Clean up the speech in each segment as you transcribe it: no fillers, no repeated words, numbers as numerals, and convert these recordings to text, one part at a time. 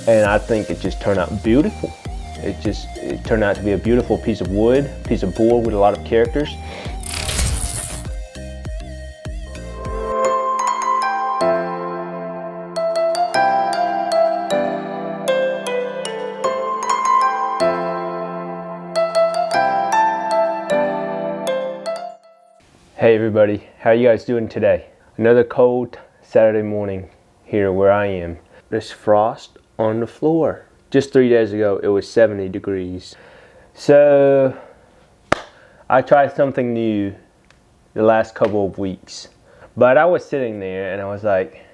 and I think it just turned out beautiful. It turned out to be a beautiful piece of wood, piece of board with a lot of characters. Hey everybody, how are you guys doing today? Another cold Saturday morning here where I am. There's frost on the floor. Just 3 days ago it was 70 degrees. So I tried something new the last couple of weeks. But I was sitting there and I was like,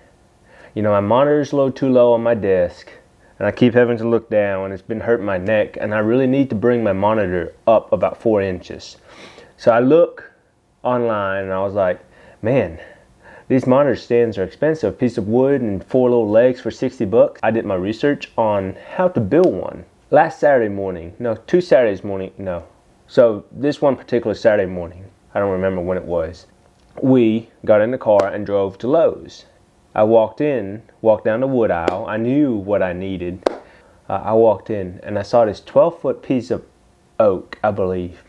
you know, my monitor's a little too low on my desk and I keep having to look down and it's been hurting my neck and I really need to bring my monitor up about 4 inches. So I look online and I was like, man, these monitor stands are expensive. A piece of wood and 4 little legs for 60 bucks. I did my research on how to build one. Last Saturday morning, no, 2 Saturdays morning, no. So this one particular Saturday morning, I don't remember when it was, we got in the car and drove to Lowe's. I walked down the wood aisle. I knew what I needed. I walked in and I saw this 12-foot piece of oak, I believe,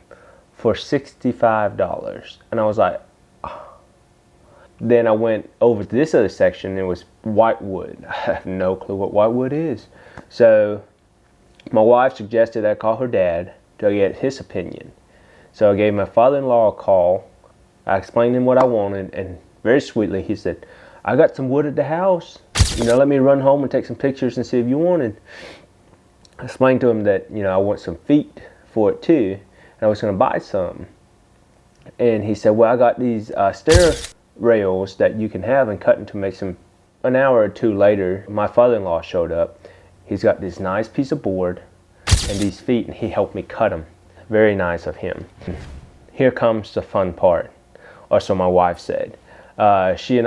for $65, and I was like, oh. Then I went over to this other section. It was whitewood. I have no clue what whitewood is. So my wife suggested I call her dad to get his opinion. So I gave my father-in-law a call. I explained him what I wanted, and very sweetly he said, I got some wood at the house. You know, let me run home and take some pictures and see if you wanted. I explained to him that, you know, I want some feet for it too. And I was going to buy some. And he said, well, I got these stair rails that you can have and cut into make some. An hour or two later, my father-in-law showed up. He's got this nice piece of board and these feet, and he helped me cut them. Very nice of him. Here comes the fun part, or so my wife said. She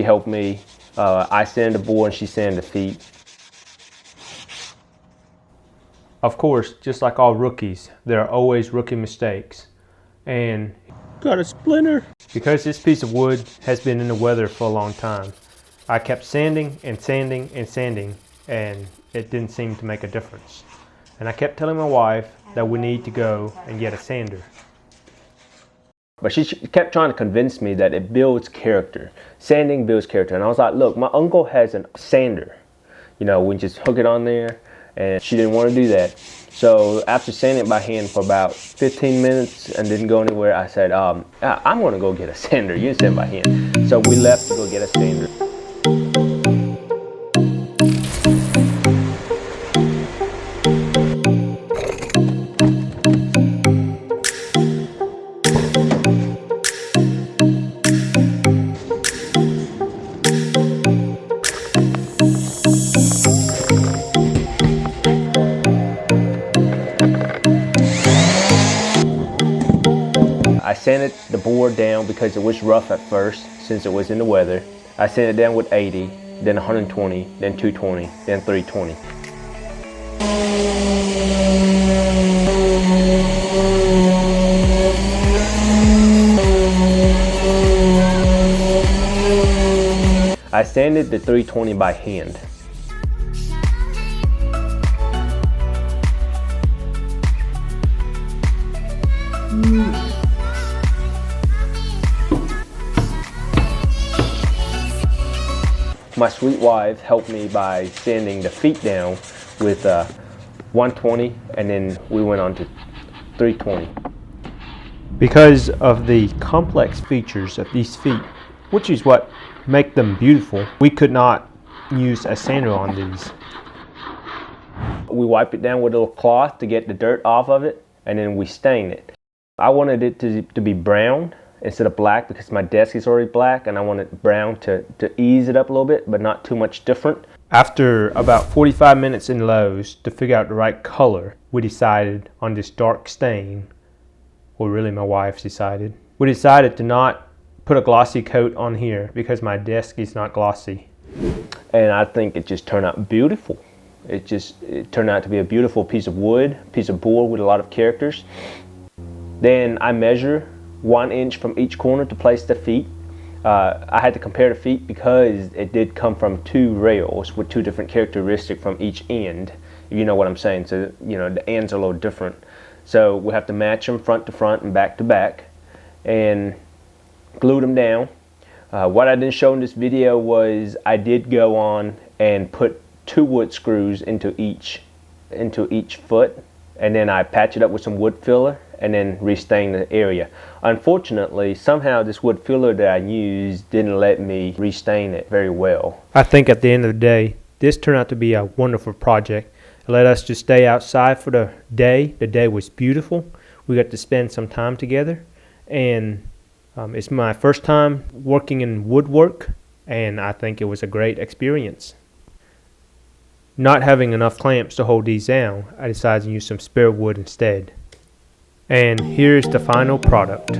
helped me. I sanded the board and she sanded the feet. Of course, just like all rookies, there are always rookie mistakes. And got a splinter. Because this piece of wood has been in the weather for a long time, I kept sanding and sanding and sanding, and it didn't seem to make a difference. And I kept telling my wife that we need to go and get a sander. But she kept trying to convince me that it builds character. Sanding builds character. And I was like, look, my uncle has a sander. You know, we just hook it on there. And she didn't want to do that. So after sanding it by hand for about 15 minutes and didn't go anywhere, I said, I'm going to go get a sander. You sand by hand. So we left to go get a sander. I sanded the board down because it was rough at first since it was in the weather. I sanded it down with 80, then 120, then 220, then 320. I sanded the 320 by hand. My sweet wife helped me by sanding the feet down with 120, and then we went on to 320. Because of the complex features of these feet, which is what make them beautiful, we could not use a sander on these. We wipe it down with a little cloth to get the dirt off of it, and then we stain it. I wanted it to be brown instead of black because my desk is already black, and I wanted brown to ease it up a little bit, but not too much different. After about 45 minutes in Lowe's to figure out the right color, we decided on this dark stain. Well, really my wife decided. We decided to not put a glossy coat on here because my desk is not glossy. And I think it just turned out beautiful. It turned out to be a beautiful piece of wood, piece of board with a lot of characters. Then I measure 1 inch from each corner to place the feet. I had to compare the feet because it did come from 2 rails with 2 different characteristics from each end, if you know what I'm saying. So, you know, the ends are a little different. So we have to match them front to front and back to back and glue them down. What I didn't show in this video was I did go on and put 2 wood screws into each foot, and then I patch it up with some wood filler and then restain the area. Unfortunately, somehow this wood filler that I used didn't let me restain it very well. I think at the end of the day, this turned out to be a wonderful project. It let us just stay outside for the day. The day was beautiful. We got to spend some time together, and it's my first time working in woodwork, and I think it was a great experience. Not having enough clamps to hold these down, I decided to use some spare wood instead. And here's the final product.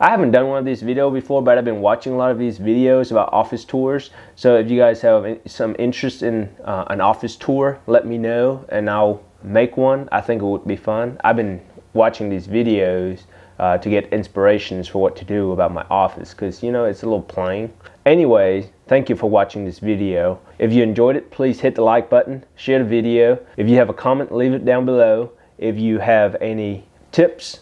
I haven't done one of these videos before, but I've been watching a lot of these videos about office tours. So if you guys have some interest in an office tour, let me know and I'll make one. I think it would be fun. I've been watching these videos to get inspirations for what to do about my office, because you know, it's a little plain. Anyway, thank you for watching this video. If you enjoyed it, please hit the like button, share the video. If you have a comment, leave it down below. If you have any tips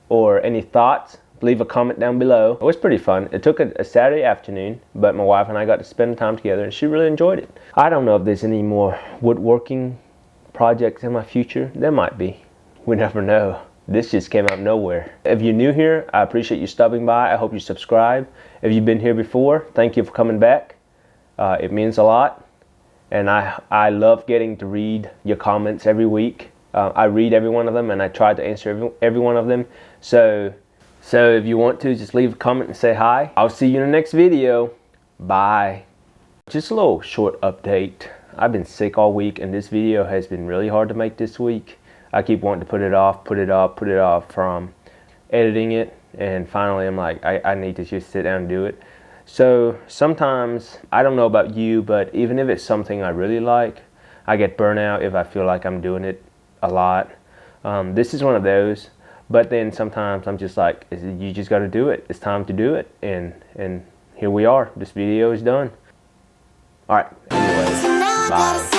or any thoughts, leave a comment down below. It was pretty fun. It took a Saturday afternoon, but my wife and I got to spend time together and she really enjoyed it. I don't know if there's any more woodworking projects in my future. There might be. We never know. This just came out of nowhere. If you're new here, I appreciate you stopping by. I hope you subscribe. If you've been here before, thank you for coming back. It means a lot. And I love getting to read your comments every week. I read every one of them and I try to answer every one of them. So if you want to, just leave a comment and say hi. I'll see you in the next video. Bye. Just a little short update. I've been sick all week and this video has been really hard to make this week. I keep wanting to put it off from editing it, and finally I'm like, I need to just sit down and do it. So sometimes, I don't know about you, but even if it's something I really like, I get burnout if I feel like I'm doing it a lot. This is one of those. But then sometimes I'm just like, you just got to do it. It's time to do it. And here we are. This video is done. All right. Anyway, bye.